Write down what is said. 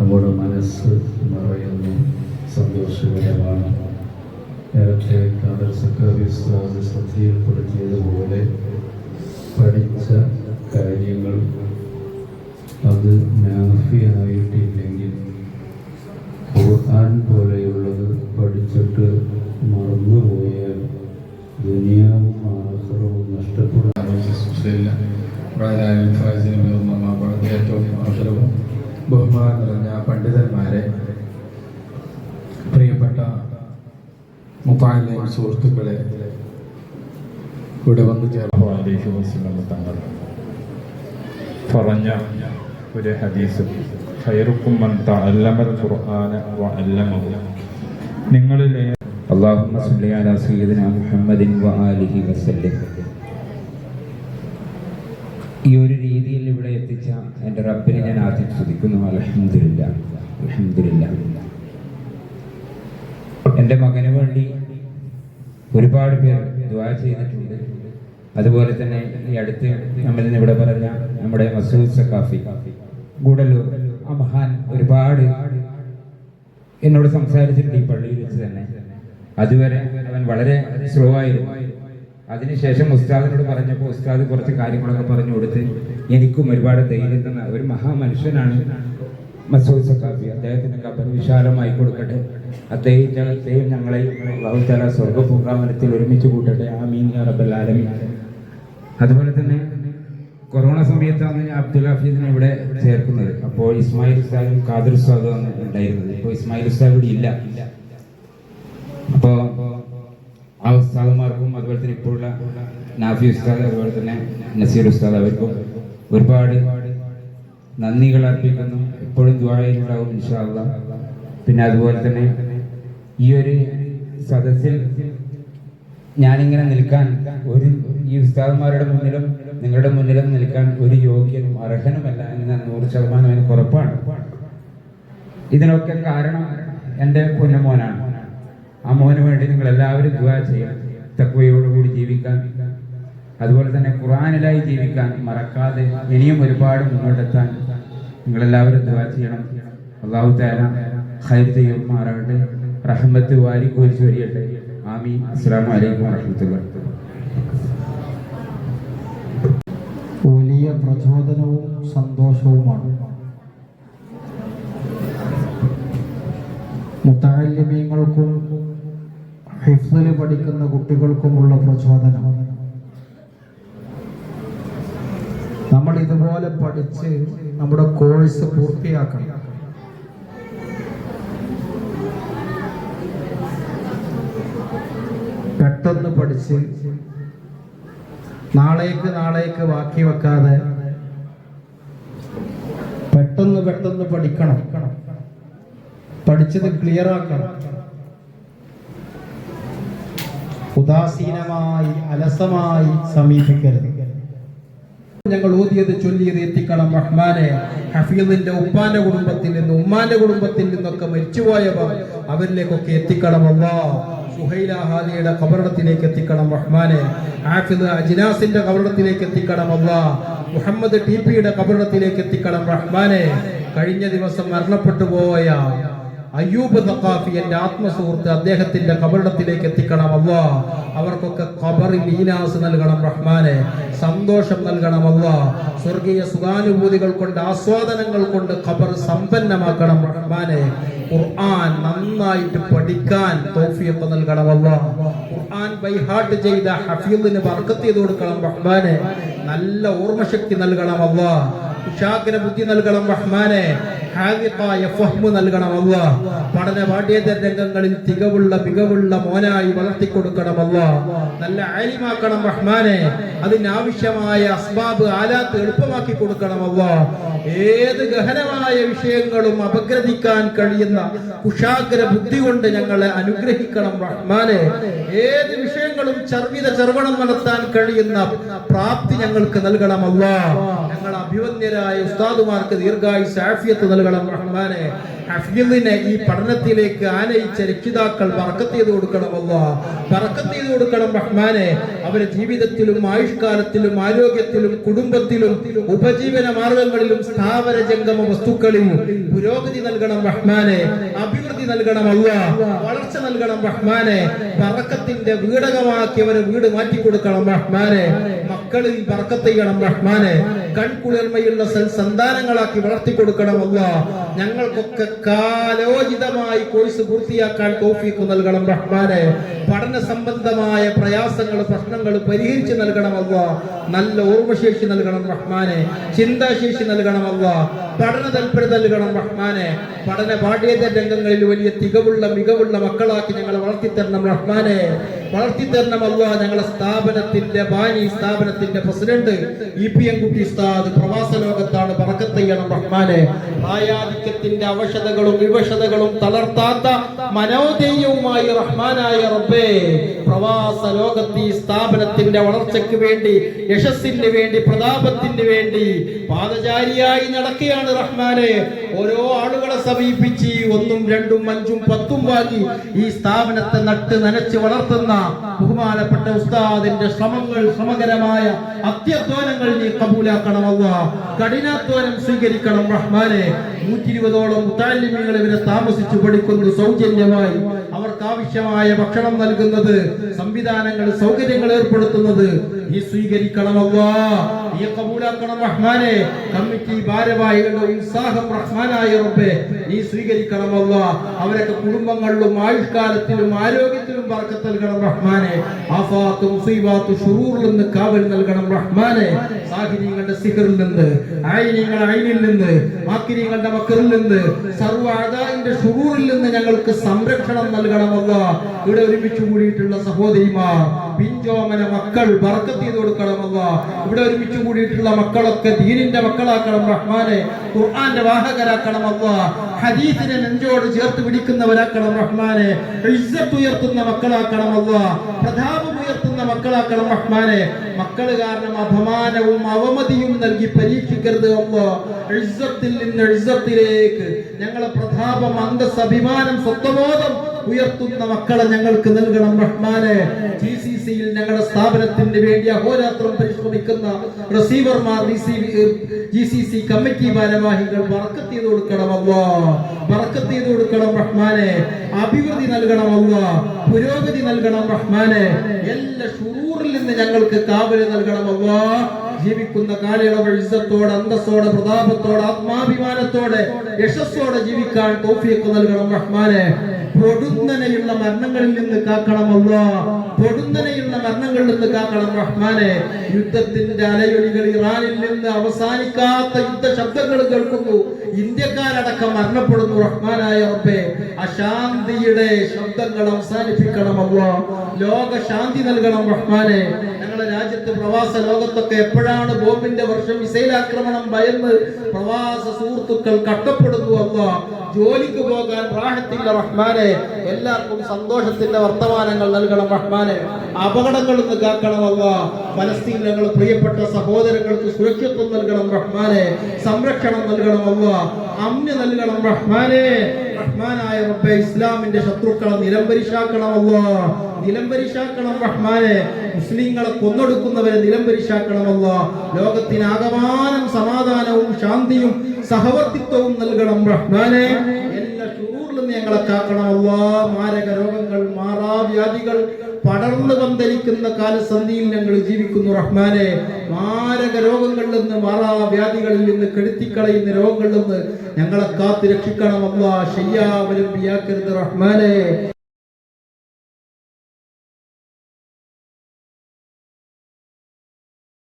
നമ്മുടെ മനസ്സ് നിറയുന്നു, സന്തോഷകരമാണ്. നേരത്തെ ഖാദർ സഖാഫി ഉസ്താദ് ശ്രദ്ധയിൽപ്പെടുത്തിയതുപോലെ പഠിച്ച കാര്യങ്ങൾ അത് നാഫിയായിട്ടില്ലെങ്കിൽ ഖുർആൻ പോലെയുള്ളത് പഠിച്ചിട്ട് മറന്നുപോയാൽ ദുനിയാവും ആഖിറവും നഷ്ടപ്പെടും. ഏറ്റവും അവസരവും ബഹുമാനം നിറഞ്ഞ പണ്ഡിതന്മാരെ, പ്രിയപ്പെട്ട മുത്താലിം സുഹൃത്തുക്കളെ, ഇവിടെ വന്നു ചേർന്ന് തങ്ങൾ പറഞ്ഞ ഒരു ഹദീസ്, ഖൈറുക്കും മൻ തഅല്ലമൽ ഖുർആന വഅല്ലമഹു. നിങ്ങളിലെ അല്ലാഹുമ്മ സ്വല്ലി അലാ സയ്യിദിനാ മുഹമ്മദിൻ വആലിഹി വസല്ലം. ഈ ഒരു രീതിയിൽ ഇവിടെ എത്തിച്ച എൻ്റെ റബ്ബിനെ ഞാൻ ആദ്യം സ്തുതിക്കുന്നു. അൽഹംദുലില്ലാഹ്, അൽഹംദുലില്ലാഹ്. എൻ്റെ മകന് വേണ്ടി ഒരുപാട് പേർ ദുആ ചെയ്തിട്ടുണ്ട്. അതുപോലെ തന്നെ ഈ അടുത്ത് നമ്മളിന്ന് ഇവിടെ പറഞ്ഞ നമ്മുടെ മസൂദ് സഖാഫി ഗൂഡല്ലൂർ, ആ മഹാൻ ഒരുപാട് എന്നോട് സംസാരിച്ചിട്ടുണ്ട് ഈ പള്ളിയിൽ വെച്ച് തന്നെ. അതുവരെ അവൻ വളരെ സ്ലോ ആയിരുന്നു. അതിനുശേഷം ഉസ്താദിനോട് പറഞ്ഞപ്പോൾ ഉസ്താദ് കുറച്ച് കാര്യങ്ങളൊക്കെ പറഞ്ഞു കൊടുത്ത് എനിക്കും ഒരുപാട് ധൈര്യം തന്ന ഒരു മഹാമനുഷ്യനാണ് മസൂദ് സഖാഫി. അദ്ദേഹത്തിന് ഖബർ വിശാലമായി കൊടുക്കട്ടെ. അദ്ദേഹത്തെയും ഞങ്ങളെയും അല്ലാഹു തആല സ്വർഗ്ഗപൂങ്കാവനത്തിൽ ഒരുമിച്ച് കൂട്ടട്ടെ. ആമീൻ യാ റബ്ബൽ ആലമീൻ. അതുപോലെ തന്നെ കൊറോണ സമയത്താണ് ഞാൻ അബ്ദുൽ ഹഫീദിനെ ഇവിടെ ചേർക്കുന്നത്. അപ്പോൾ ഇസ്മായിൽ ഉസ്താദും ഖാദിർ ഉസ്താദും ആണ് ഉണ്ടായിരുന്നത്. ഇപ്പോൾ ഇസ്മായിൽ ഉസ്താദ് ഇവിടെ ഇല്ല. അപ്പോൾ ആ ഉസ്താദുമാർക്കും അതുപോലെ തന്നെ ഇപ്പോഴുള്ള നാഫി ഉസ്താദ്, അതുപോലെ തന്നെ നസീർ ഉസ്താദ്, അവർക്കും ഒരുപാട് നന്ദികൾ അർപ്പിക്കുന്നു. എപ്പോഴും ദുആയിലുണ്ടാവും ഇൻഷാ അല്ലാഹ്. പിന്നെ അതുപോലെ തന്നെ ഈ ഒരു സദസ്സിൽ ഞാനിങ്ങനെ നിൽക്കാൻ ഈ ഉസ്താദുമാരുടെ മുന്നിലും നിങ്ങളുടെ മുന്നിലും നിൽക്കാൻ ഒരു യോഗ്യനും അർഹനുമല്ല എന്ന് 100% എനിക്ക് ഉറപ്പാണ്. ഇതിനൊക്കെ കാരണം എൻ്റെ പൊന്നുമോനാണ്. ആ മോന് വേണ്ടി നിങ്ങൾ എല്ലാവരും ദുആ ചെയ്യണം. തഖ്വയോടുകൂടി ജീവിക്കാൻ, അതുപോലെ തന്നെ ഖുർആനിലായി ജീവിക്കാൻ മറക്കാതെ ഇനിയും ഒരുപാട് മുന്നോട്ടെത്താൻ നിങ്ങളെല്ലാവരും ദുആ ചെയ്യണം. അല്ലാഹു തആല ഖൈർ ചെയ്യുമാറാകട്ടെ, റഹ്മത്ത് വാരി കോരി ചൊരിയട്ടെ. ആമീൻ. അസ്സലാമു അലൈക്കും വറഹ്മത്തുള്ളാഹി. വലിയ പ്രചോദനവും സന്തോഷവുമാണ് മുതഅല്ലിമീങ്ങൾക്കും ഹിഫ്ളിൽ പഠിക്കുന്ന കുട്ടികൾക്കുമുള്ള പ്രചോദനം. നമ്മൾ ഇതുപോലെ പഠിച്ച് നമ്മുടെ കോഴ്സ് പൂർത്തിയാക്കണം. പെട്ടെന്ന് പഠിച്ച് നാളേക്ക് ബാക്കി വെക്കാതെ പെട്ടെന്ന് പഠിക്കണം. പഠിച്ചത് ക്ലിയർ ആക്കണം. ഉദാസീനമായി അലസമായി സമീപിക്കരുത്. ഞങ്ങൾ ഓതിയത് ചൊല്ലിയത് എത്തിക്കണം റഹ്മാനെ. ഹഫീദിന്റെ ഉപ്പാന്റെ കുടുംബത്തിൽ നിന്ന് ഉമ്മാന്റെ കുടുംബത്തിൽ നിന്നൊക്കെ മരിച്ചുപോയവർ അവരിലേക്കൊക്കെ എത്തിക്കണം അല്ലാഹ്. സുഹൈല ഹാദിയുടെ ഖബറിടത്തിലേക്ക് എത്തിക്കണം റഹ്മാനെ. ഹാഫിദ് അജ്നാസിന്റെ ഖബറിടത്തിലേക്ക് എത്തിക്കണം അല്ലാഹ്. മുഹമ്മദ് ടിപിയുടെ ഖബറിടത്തിലേക്ക് എത്തിക്കണം റഹ്മാനെ. കഴിഞ്ഞ ദിവസം മരണപ്പെട്ടു പോയ അയ്യൂബ് സഖാഫി എൻ്റെ ആത്മസുഹൃത്ത്, അദ്ദേഹത്തിന്റെ ഖബറിടത്തിലേക്ക് എത്തിക്കണം അല്ലാഹ്. അവർക്കൊക്കെ ഖബറിൽ ഈനാസ് നൽകണം റഹ്മാനെ, സന്തോഷം നൽകണം അല്ലാഹ്. സ്വർഗീയ സുഖാനുഭൂതികൾ കൊണ്ട് ആസ്വാദനങ്ങൾ കൊണ്ട് ഖബർ സമ്പന്നമാക്കണം റഹ്മാനെ. ഖുർആൻ നന്നായിട്ട് പഠിക്കാൻ തൗഫീഖ് നൽകണം അല്ലാഹ്. ഖുർആൻ ബൈ ഹാർട്ട് ചെയ്ത ഹഫീദിന് ബർക്കത്ത് ചെയ്തു കൊടുക്കണം റഹ്മാനെ. നല്ല ഓർമ്മശക്തി നൽകണം അല്ലാഹ്. കുശാഗ്ര ബുദ്ധി നൽകണം റഹ്മാനെ. ഹാദിഖായ ഫഹ്മ് നൽകണം അല്ലാഹ്. പഠന പാഠ്യേതര രംഗങ്ങളിൽ മികവുള്ള മോനായി വളർത്തിക്കൊടുക്കണം അല്ലാഹ്. നല്ല ആലിമാക്കണം റഹ്മാനെ. അതിനാവശ്യമായ അസ്ബാബ് ആലാത്ത് എളുപ്പമാക്കി കൊടുക്കണം അല്ലാഹ്. ഏത് ഗഹനമായ വിഷയങ്ങളും അപഗ്രഥിക്കാൻ കഴിയുന്ന കുശാഗ്ര ബുദ്ധി കൊണ്ട് ഞങ്ങളെ അനുഗ്രഹിക്കണം റഹ്മാനെ. ഏത് വിഷയങ്ങളും ചർവണം നടത്താൻ കഴിയുന്ന പ്രാപ്തി ഞങ്ങൾക്ക് നൽകണം അല്ലാഹ്. ഞങ്ങൾ അഭിവന്യരായ ഉസ്താദുമാർക്ക് ദീർഘായുസ്സ് ആഫിയത്ത് നൽകണം റഹ്മാനെ. ഹഫീദിനെ ഈ പഠനത്തിലേക്ക് ആനയിച്ച രക്ഷിതാക്കൾ ബർക്കത്ത് ചെയ്ത് കൊടുക്കണം അല്ലാഹ്, ബർക്കത്ത് ചെയ്ത് കൊടുക്കണം റഹ്മാനെ. അവരുടെ ജീവിതത്തിലും ആയുഷ്കാലത്തിലും ആരോഗ്യത്തിലും കുടുംബത്തിലും ഉപജീവന മാർഗങ്ങളിലും സ്ഥാവര ജംഗമ വസ്തുക്കളിൽ പുരോഗതി നൽകണം റഹ്മാനെ, അഭിവൃദ്ധി നൽകണം അല്ലാഹ്, വളർച്ച നൽകണം റഹ്മാനെ. ബർക്കത്തിന്റെ വീടകമാക്കി അവരെ വീട് മാറ്റി കൊടുക്കണം റഹ്മാനെ. മക്കളിൽ ബർക്കത്ത് ചെയ്യണം റഹ്മാനെ. കൺകുളിർമയുള്ള സന്താനങ്ങളാക്കി വളർത്തി കൊടുക്കണം അല്ലാഹ്. ഞങ്ങൾക്കൊക്കെ കാലോചിതമായി കോഴ്സ് പൂർത്തിയാക്കാൻ തൗഫീഖ് നൽകണം റഹ്മാനെ. പഠന സംബന്ധമായ പ്രയാസങ്ങൾ പ്രശ്നങ്ങൾ പരിഹരിച്ച് നൽകണം അല്ലാഹ്. നല്ല ഓർമ്മശേഷി നൽകണം റഹ്മാനെ, ചിന്താശേഷി നൽകണം അല്ലാഹ്, പഠന താല്പര്യം നൽകണം റഹ്മാനെ. പഠന പാഠ്യേതര രംഗങ്ങളിൽ വലിയ മികവുള്ള മക്കളാക്കി ഞങ്ങളെ വളർത്തിത്തരണം റഹ്മാനെ, വളർത്തിത്തരണം അല്ലാഹ്. ഞങ്ങളെ സ്ഥാപനത്തിന്റെ ബാനി, സ്ഥാപനത്തിന്റെ പ്രസിഡന്റ് EPM കുട്ടി ഉസ്താദ് പ്രവാസ ലോകത്താണ്, ബർക്കത്ത് ചെയ്യണം റഹ്മാനെ. ആയാധിക്യത്തിന്റെ അവശതകളും വിവശതകളും തളർത്താത്ത മനോധൈര്യവുമായി റഹ്മാനായ റബ്ബേ, പ്രവാസ ലോകത്ത് ഈ സ്ഥാപനത്തിന്റെ വളർച്ചയ്ക്ക് വേണ്ടി, യശസ്സിന് വേണ്ടി, പ്രതാപത്തിന് വേണ്ടി പാദചാരിയായി നടക്കുകയാണ് റഹ്മാനെ. ഓരോ ആളുകളെ സമീപിച്ച് 1, 2, 5, 10 വാങ്ങി ഈ സ്ഥാപനത്തെ നട്ട് നനച്ച് വളർത്തുന്ന ബഹുമാനപ്പെട്ട ഉസ്താദിന്റെ ശ്രമകരമായ അത്യധ്വാനങ്ങൾ നീ കബൂലാക്കണം അല്ലാഹ്. കഠിനാധ്വാനം സ്വീകരിക്കണം റഹ്മാനെ. 120ഓളം മുതഅല്ലിമീങ്ങൾ ഇവരെ താമസിച്ചു പഠിക്കുന്നു സൗജന്യമായി. അവർക്ക് ആവശ്യമായ ഭക്ഷണം നൽകുന്നത്, സംവിധാനങ്ങൾ സൗകര്യങ്ങൾ ഏർപ്പെടുത്തുന്നത് നീ സ്വീകരിക്കണം അല്ലാഹ്, നീ കബൂലാക്കണം റഹ്മാനെ. കമ്മിറ്റി ഭാരവാഹികളുടെ ഉത്സാഹം റഹ്മാനായ റബ്ബേ നീ സ്വീകരിക്കണം അല്ലാഹ്. അവരൊക്കെ കുടുംബങ്ങളിലും ആയുഷ്കാലത്തിലും ആരോഗ്യത്തിലും ബർക്കത്ത് നൽകണം റഹ്മാനെ. ആഫാത്ത് മുസീബാത്ത് ശുറൂറിൽ നിന്ന് കാവൽ നൽകണം റഹ്മാനെ. സാഹിര്യങ്ങളുടെ സിഹറിൽ നിന്ന്, ആയിനിങ്ങളുടെ ഐനിൽ നിന്ന്, മാക്കിരിങ്ങളുടെ മക്കരിൽ നിന്ന്, സർവ്വ അദാഇന്റെ ശുറൂറിൽ നിന്ന് ഞങ്ങൾക്ക് സംരക്ഷണം നൽകണം അല്ലാഹ്. ഇവിടെ ഒരുമിച്ച് കൂടിയിട്ടുള്ള സഹോദരിമാർ, പിഞ്ചോമന മക്കൾ ബർക്കത്ത് ചെയ്ത് കൊടുക്കണം അല്ലാഹ്. ഇവിടെ ഒരുമിച്ച് കൂടിയിട്ടുള്ള മക്കളൊക്കെ ദീനിന്റെ മക്കളാക്കണം റഹ്മാനെ, ഖുർആന്റെ വാഹകരാക്കണം അല്ലാഹ്, ഹദീസിനെ നെഞ്ചോട് ചേർത്ത് പിടിക്കുന്നവരാക്കണം റഹ്മാനെ, ഇസ്സത്ത് ഉയർത്തുന്ന മക്കളാക്കണം അല്ലാഹ്, പ്രതാപം ഉയർത്തുന്ന മക്കളാക്കണം റഹ്മാനെ. മക്കള് കാരണം അപമാനവും അവമതിയും നൽകി പരീക്ഷിക്കരുത് അല്ലാഹ്. ഇസ്സത്തിൽ നിന്ന് ഇസ്സത്തിലേക്ക് ഞങ്ങളെ പ്രതാപം, അന്തസ്, അഭിമാനം, സ്വത്വബോധം ഉയർത്തുന്ന മക്കളെ ഞങ്ങൾക്ക് നൽകണം റഹ്മാനെ. GCCയിൽ ഞങ്ങളുടെ സ്ഥാപനത്തിന് വേണ്ടി അഹോരാത്രം പരിശ്രമിക്കുന്ന റിസീവർമാർ, GCC കമ്മിറ്റി ഭാരവാഹികൾ ബർക്കത്ത് ചെയ്ത് കൊടുക്കണം അല്ലാഹ്, ബർക്കത്ത് ചെയ്ത് കൊടുക്കണം റഹ്മാനെ. അഭിവൃദ്ധി നൽകണം അല്ലാഹ്, പുരോഗതി നൽകണം റഹ്മാനെ. എല്ലാ ശുറൂറിൽ നിന്ന് ഞങ്ങൾക്ക് കാവൽ നൽകണം അല്ലാഹ്. ജീവിക്കുന്ന കാലയളവ് ഇസ്സത്തോടെ, അന്തസ്സോടെ, പ്രതാപത്തോടെ, ആത്മാഭിമാനത്തോടെ, യശസ്സോടെ ജീവിക്കാൻ തൗഫീഖ് നൽകണം റഹ്മാനെ. പൊടുന്നനെയുള്ള മരണങ്ങളിൽ നിന്ന് കാക്കണം അല്ലാഹ്, പൊടുന്നനെയുള്ള മരണങ്ങളിൽ നിന്ന് കാക്കണം റഹ്മാനെ. യുദ്ധത്തിന്റെ അലയൊലികൾ ഇറാനിൽ നിന്ന് അവസാനിക്കാത്ത യുദ്ധ ശബ്ദങ്ങൾ കേൾക്കുന്നു, ഇന്ത്യക്കാരടക്കം മരണപ്പെടുന്നു റഹ്മാനായ റബ്ബേ. അശാന്തിയുടെ ശബ്ദങ്ങൾ അവസാനിപ്പിക്കണം അല്ലാഹ്, ലോക ശാന്തി നൽകണം റഹ്മാനെ. ഞങ്ങളുടെ രാജ്യത്ത് പ്രവാസ ലോകത്തൊക്കെ എപ്പോഴാണ് ബോംബിന്റെ വർഷം, മിസൈൽ ആക്രമണം ഭയന്ന് പ്രവാസ സുഹൃത്തുക്കൾ കഷ്ടപ്പെടുന്നു അല്ലാഹ്. ജോലിക്ക് പോകാൻ റാഹത്തില്ല റഹ്മാനെ. എല്ലാവർക്കും സന്തോഷത്തിന്റെ വർത്തമാനങ്ങൾ നൽകണം റഹ്മാനെ. അപകടങ്ങളിൽ നിന്ന് കാക്കണം അല്ലാഹ്. ഫലസ്തീൻ ഞങ്ങളുടെ പ്രിയപ്പെട്ട സഹോദരങ്ങൾക്ക് സുരക്ഷിതത്വം നൽകണം റഹ്മാനെ, സംരക്ഷണം നൽകണം അല്ലാഹ്, അമ്ന് നൽകണം റഹ്മാനെ. റഹ്മാനായ റബ്ബേ, ഇസ്ലാമിന്റെ ശത്രുക്കളെ നിലംപരിശാക്കണം അല്ലാഹ്, നിലംപരിശാക്കണം റഹ്മാനെ. മുസ്ലിങ്ങളെ കൊന്നൊടുക്കുന്നവരെ നിലംപരിശാക്കണം അല്ലാഹ്. ലോകത്തിന് ആകമാനം സമാധാനവും ശാന്തിയും സഹവർത്തിത്വവും നൽകണം റഹ്മാനെ. എല്ലാ ശുറൂറിൽ നിന്ന് ഞങ്ങളെ കാക്കണം അല്ലാഹ്. മാരക രോഗങ്ങൾ, മാറാവ്യാധികൾ പടർന്നു പന്തലിക്കുന്ന കാലസന്ധിയിൽ ഞങ്ങൾ ജീവിക്കുന്നു റഹ്മാനെ. മാരക രോഗങ്ങളിൽ നിന്ന്, മാറാവ്യാധികളിൽ നിന്ന്, കെടുത്തിക്കളയുന്ന രോഗങ്ങളിൽ നിന്ന് ഞങ്ങളെ കാത്ത് രക്ഷിക്കണം അല്ലാഹ്. ശയ്യാവലംബിയാക്കരുത് റഹ്മാനെ.